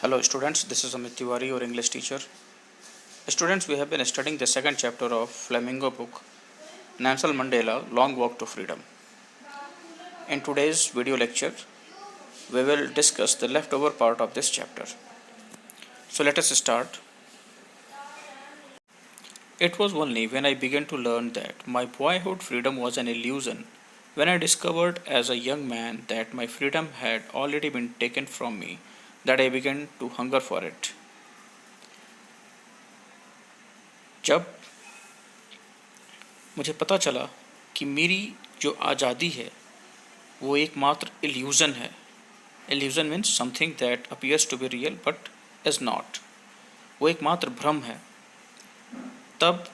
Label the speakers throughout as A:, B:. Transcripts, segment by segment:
A: Hello students, this is Amit Tiwari, your English teacher. Students, we have been studying the second chapter of Flamingo book, Nelson Mandela, Long Walk to Freedom. In today's video lecture, we will discuss the leftover part of this chapter. So let us start. It was only when I began to learn that my boyhood freedom was an illusion, when I discovered as a young man that my freedom had already been taken from me, that I began to hunger for it. जब मुझे पता चला कि मेरी जो आज़ादी है वो एकमात्र इल्यूज़न है. Illusion means something that appears to be real but is not. वो एकमात्र भ्रम है. तब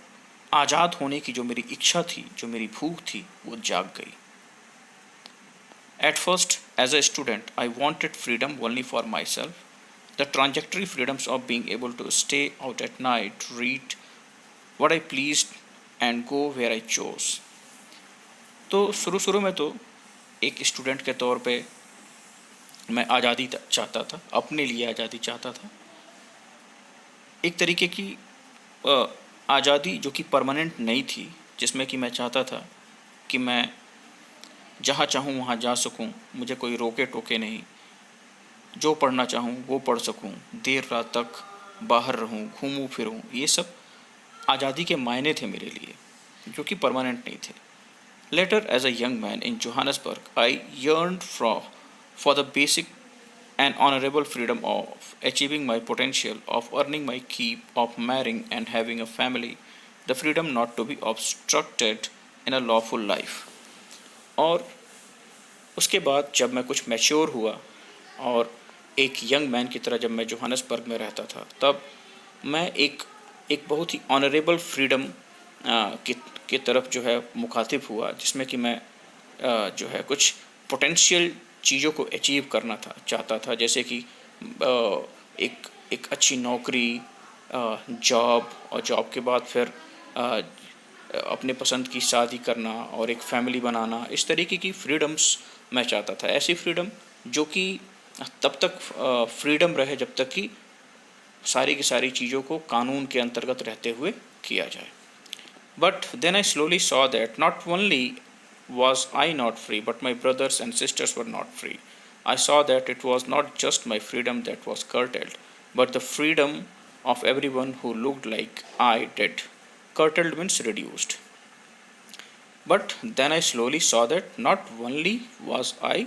A: आज़ाद होने की जो मेरी इच्छा थी, जो मेरी भूख थी, वो जाग गई. At first as a student I wanted freedom only for my self. The trajectory freedoms of being able to stay out at night, read what I pleased and go where I chose. तो शुरू में तो एक student के तौर पे मैं आज़ादी चाहता था, अपने लिए आज़ादी चाहता था. एक तरीके की आज़ादी जो कि परमानेंट नहीं थी, जिसमें कि मैं चाहता था कि मैं जहाँ चाहूँ वहाँ जा सकूँ, मुझे कोई रोके टोके नहीं, जो पढ़ना चाहूँ वो पढ़ सकूँ, देर रात तक बाहर रहूँ, घूमूँ फिरूँ. ये सब आज़ादी के मायने थे मेरे लिए, जो कि परमानेंट नहीं थे. Later as a young man in Johannesburg I yearned for the basic and honorable freedom of achieving my potential, of earning my keep, of marrying and having a family, the freedom not to be obstructed in a lawful life. और उसके बाद जब मैं कुछ mature हुआ और एक young man की तरह जब मैं जोहान्सबर्ग में रहता था, तब मैं एक बहुत ही ऑनरेबल फ्रीडम की तरफ जो है मुखातिब हुआ, जिसमें कि मैं जो है कुछ पोटेंशियल चीज़ों को अचीव करना चाहता था. जैसे कि एक अच्छी नौकरी, जॉब, और जॉब के बाद फिर अपने पसंद की शादी करना और एक फैमिली बनाना. इस तरीके की फ्रीडम्स मैं चाहता था. ऐसी फ्रीडम जो कि तब तक फ्रीडम रहे जब तक कि सारी की सारी चीज़ों को कानून के अंतर्गत रहते हुए किया जाए. But then I slowly saw that not only was I not free, but my brothers and sisters were not free. I saw that it was not just my freedom that was curtailed, but the freedom of everyone who looked like I did. Curtailed means reduced. But then I slowly saw that not only was I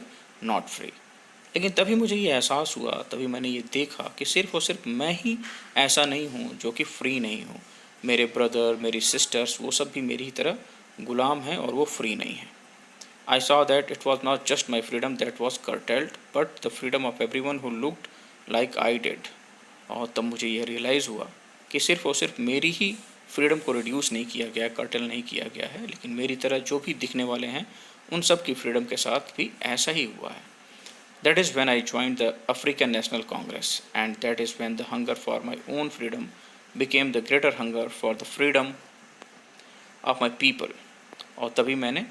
A: not free, लेकिन तभी मुझे ये एहसास हुआ, तभी मैंने ये देखा कि सिर्फ़ और सिर्फ मैं ही ऐसा नहीं हूँ जो कि फ्री नहीं हूँ. मेरे ब्रदर, मेरी सिस्टर्स, वो सब भी मेरी ही तरह गुलाम हैं और वो फ्री नहीं हैं. I saw that it was not just my freedom that was curtailed, but the freedom of every one who looked like I did. और तब मुझे ये रियलाइज़ हुआ कि सिर्फ़ और सिर्फ मेरी ही फ्रीडम को रिड्यूस नहीं किया गया, कर्टेल नहीं किया गया है, लेकिन मेरी तरह जो भी दिखने वाले हैं उन सब की फ्रीडम के साथ भी ऐसा ही हुआ है. That is when I joined the African National Congress, and that is when the hunger for my own freedom became the greater hunger for the freedom of my people. और तभी मैंने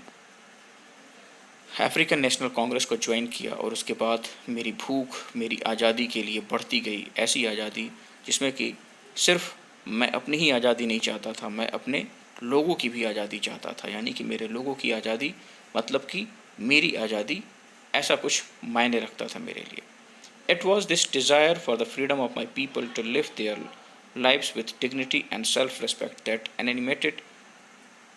A: अफ्रीकन नेशनल कांग्रेस को join किया और उसके बाद मेरी भूख मेरी आज़ादी के लिए बढ़ती गई. ऐसी आज़ादी जिसमें कि सिर्फ मैं अपनी ही आज़ादी नहीं चाहता था, मैं अपने लोगों की भी आज़ादी चाहता था. यानी कि मेरे लोगों की आज़ादी मतलब कि मेरी आज़ादी, ऐसा कुछ मायने रखता था मेरे लिए. It was this desire for the freedom of my people to live their lives with dignity and self respect that animated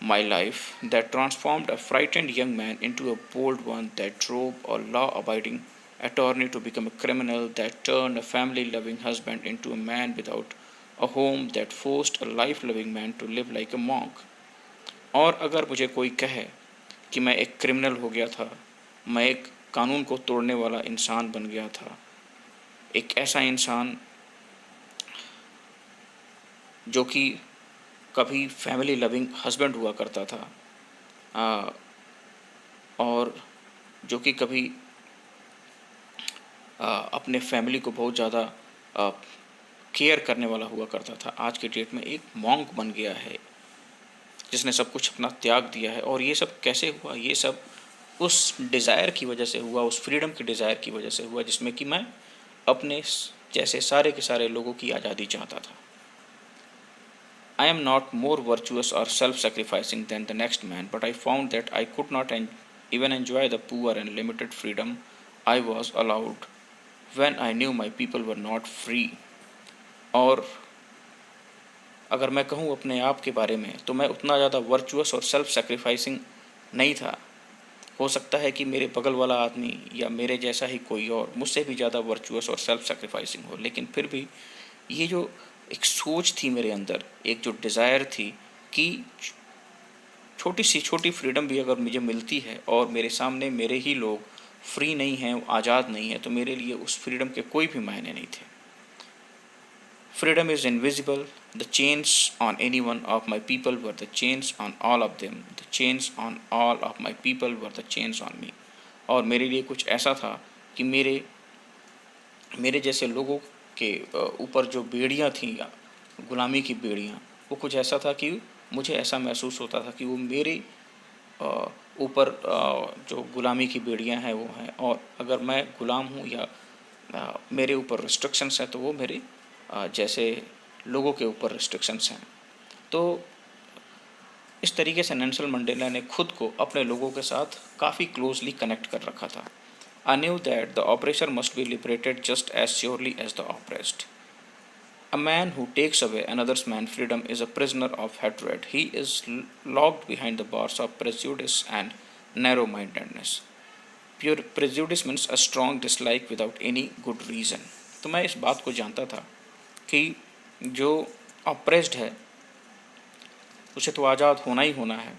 A: my life, that transformed a frightened young man into a bold one, that drove a law abiding attorney to become a criminal, that turned a family loving husband into a man without a home, that forced a life loving man to live like a monk. और अगर मुझे कोई कहे कि मैं एक criminal हो गया था, मैं एक कानून को तोड़ने वाला इंसान बन गया था, एक ऐसा इंसान जो कि कभी फैमिली लविंग हस्बैंड हुआ करता था, और जो कि कभी अपने फैमिली को बहुत ज़्यादा केयर करने वाला हुआ करता था, आज के डेट में एक मॉन्क बन गया है जिसने सब कुछ अपना त्याग दिया है. और ये सब कैसे हुआ? ये सब उस डिज़ायर की वजह से हुआ, उस फ्रीडम के डिज़ायर की वजह से हुआ जिसमें कि मैं अपने जैसे सारे के सारे लोगों की आज़ादी चाहता था। I am not more virtuous or self-sacrificing than the next man, but I found that I could not even enjoy the poor and limited freedom I was allowed when I knew my people were not free. और अगर मैं कहूँ अपने आप के बारे में तो मैं उतना ज़्यादा वर्चुअस और सेल्फ सेक्रीफाइसिंग नहीं था। हो सकता है कि मेरे बगल वाला आदमी या मेरे जैसा ही कोई और मुझसे भी ज़्यादा वर्चुअस और सेल्फ सेक्रीफाइसिंग हो, लेकिन फिर भी ये जो एक सोच थी मेरे अंदर, एक जो डिज़ायर थी कि छोटी सी छोटी फ्रीडम भी अगर मुझे मिलती है और मेरे सामने मेरे ही लोग फ्री नहीं हैं, आज़ाद नहीं है, तो मेरे लिए उस फ्रीडम के कोई भी मायने नहीं थे। Freedom is invisible. The chains on any one of my people were the chains on all of them. The chains on all of my people were the chains on me. और मेरे लिए कुछ ऐसा था कि मेरे जैसे लोगों के ऊपर जो बेड़ियाँ थीं, गुलामी की बेड़ियाँ, वो कुछ ऐसा था कि मुझे ऐसा महसूस होता था कि वो मेरे ऊपर जो गुलामी की बेड़ियाँ हैं वो हैं, और अगर मैं गुलाम हूँ या मेरे ऊपर रिस्ट्रिक्शंस हैं तो वो मेरे जैसे लोगों के ऊपर रिस्ट्रिक्शंस हैं। तो इस तरीके से नेल्सन मंडेला ने खुद को अपने लोगों के साथ काफ़ी क्लोजली कनेक्ट कर रखा था। I knew that the oppressor must be liberated just as surely as the oppressed. A man who takes away another man's freedom is a prisoner of hatred. He is locked behind the bars of prejudice and narrow-mindedness. Pure prejudice means a strong dislike without any good reason. तो मैं इस बात को जानता था कि जो oppressed है उसे तो आज़ाद होना ही होना है,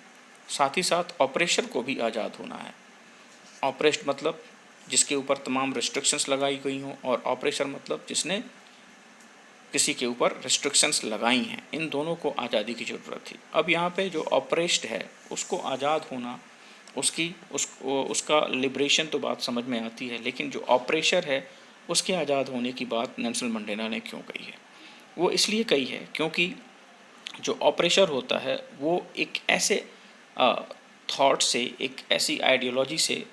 A: साथ ही साथ ऑपरेशर को भी आज़ाद होना है। ऑप्रेस्ड मतलब जिसके ऊपर तमाम रिस्ट्रिक्शंस लगाई गई हों, और ऑपरेशर मतलब जिसने किसी के ऊपर रिस्ट्रिक्शंस लगाई हैं। इन दोनों को आज़ादी की ज़रूरत थी। अब यहाँ पे जो ऑप्रेस्ड है उसको आज़ाद होना, उसका लिबरेशन तो बात समझ में आती है, लेकिन जो ऑपरेशर है उसके आज़ाद होने की बात नेल्सन मंडेला ने क्यों कही है? वो इसलिए कही है क्योंकि जो ऑपरेशर होता है वो एक ऐसे थॉट से, एक ऐसी आइडियोलॉजी से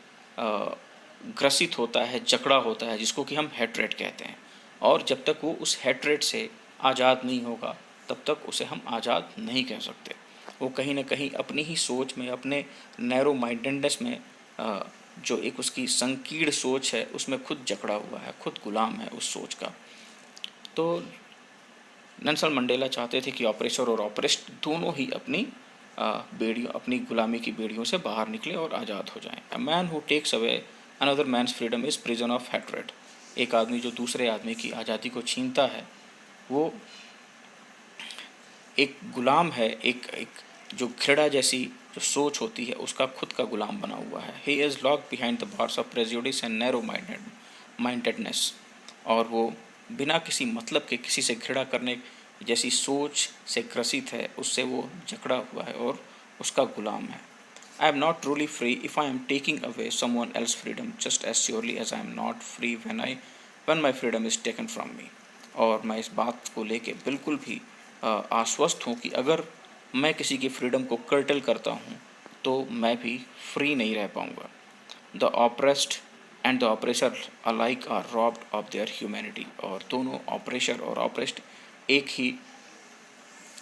A: ग्रसित होता है, जकड़ा होता है, जिसको कि हम हेट्रेड कहते हैं। और जब तक वो उस हेट्रेड से आज़ाद नहीं होगा तब तक उसे हम आज़ाद नहीं कह सकते। वो कहीं ना कहीं अपनी ही सोच में, अपने नैरो माइंडेडनेस में जो एक उसकी संकीर्ण सोच है उसमें खुद जकड़ा हुआ है, खुद गुलाम है उस सोच का। तो नेल्सन मंडेला चाहते थे कि ऑपरेसर और ऑपरेस्ड दोनों ही अपनी बेड़ियों, अपनी गुलामी की बेड़ियों से बाहर निकले और आज़ाद हो जाएं। A man who takes away another man's freedom is prisoner of hatred. एक आदमी जो दूसरे आदमी की आज़ादी को छीनता है वो एक गुलाम है, एक जो घृणा जैसी जो सोच होती है उसका खुद का गुलाम बना हुआ है। He is locked behind the bars of prejudice and narrow mindedness. और वो बिना किसी मतलब के किसी से घृणा करने जैसी सोच से ग्रसित है, उससे वो जकड़ा हुआ है और उसका गुलाम है। I am not truly free if I am taking away someone else's freedom just as surely as I am not free when my freedom is taken from me. और मैं इस बात को लेके बिल्कुल भी आश्वस्त हूँ कि अगर मैं किसी की फ्रीडम को कर्टल करता हूँ तो मैं भी फ्री नहीं रह पाऊँगा। The oppressed and the oppressor alike are robbed of their humanity. और दोनों ऑपरेशर और ऑपरेस्ड एक ही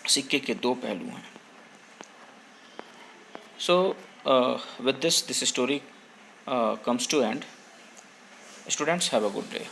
A: सिक्के के दो पहलू हैं। So with this story comes to end. Students, have a good day.